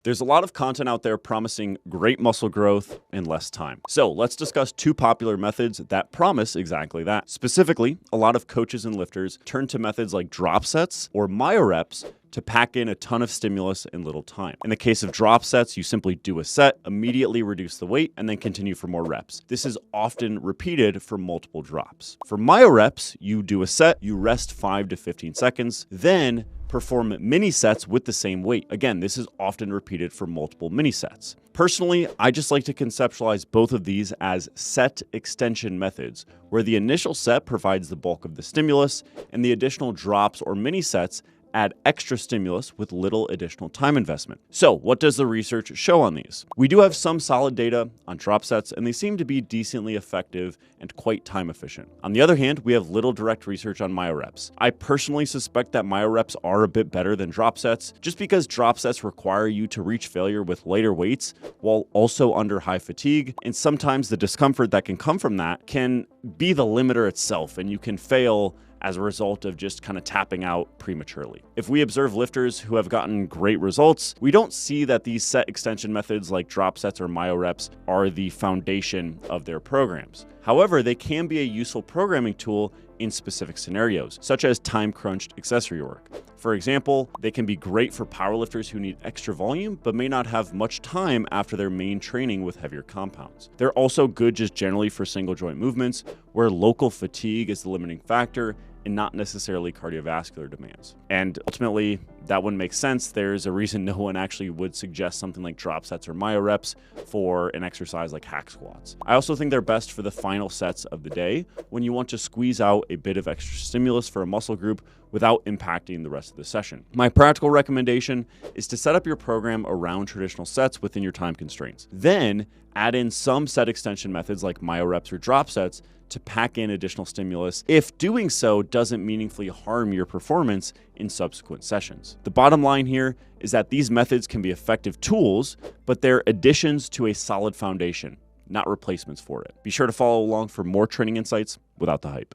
There's a lot of content out there promising great muscle growth in less time. So let's discuss two popular methods that promise exactly that. Specifically, a lot of coaches and lifters turn to methods like drop sets or Myo-Reps to pack in a ton of stimulus in little time. In the case of drop sets, you simply do a set, immediately reduce the weight, and then continue for more reps. This is often repeated for multiple drops. For Myo-Reps, you do a set, you rest 5 to 15 seconds, then perform mini sets with the same weight. Again, this is often repeated for multiple mini sets. Personally, I just like to conceptualize both of these as set extension methods, where the initial set provides the bulk of the stimulus, and the additional drops or mini sets add extra stimulus with little additional time investment. So what does the research show on these? We do have some solid data on drop sets, and they seem to be decently effective and quite time efficient. On the other hand, we have little direct research on Myo-Reps. I personally suspect that Myo-Reps are a bit better than drop sets, just because drop sets require you to reach failure with lighter weights while also under high fatigue, and sometimes the discomfort that can come from that can be the limiter itself, and you can fail as a result of just kind of tapping out prematurely. If we observe lifters who have gotten great results, we don't see that these set extension methods like drop sets or Myo-Reps are the foundation of their programs. However, they can be a useful programming tool in specific scenarios, such as time-crunched accessory work. For example, they can be great for powerlifters who need extra volume but may not have much time after their main training with heavier compounds. They're also good just generally for single joint movements, where local fatigue is the limiting factor and not necessarily cardiovascular demands. And ultimately, that wouldn't make sense. There's a reason no one actually would suggest something like drop sets or Myo-Reps for an exercise like hack squats. I also think they're best for the final sets of the day when you want to squeeze out a bit of extra stimulus for a muscle group without impacting the rest of the session. My practical recommendation is to set up your program around traditional sets within your time constraints. Then add in some set extension methods like Myo-Reps or drop sets to pack in additional stimulus if doing so doesn't meaningfully harm your performance in subsequent sessions. The bottom line here is that these methods can be effective tools, but they're additions to a solid foundation, not replacements for it. Be sure to follow along for more training insights without the hype.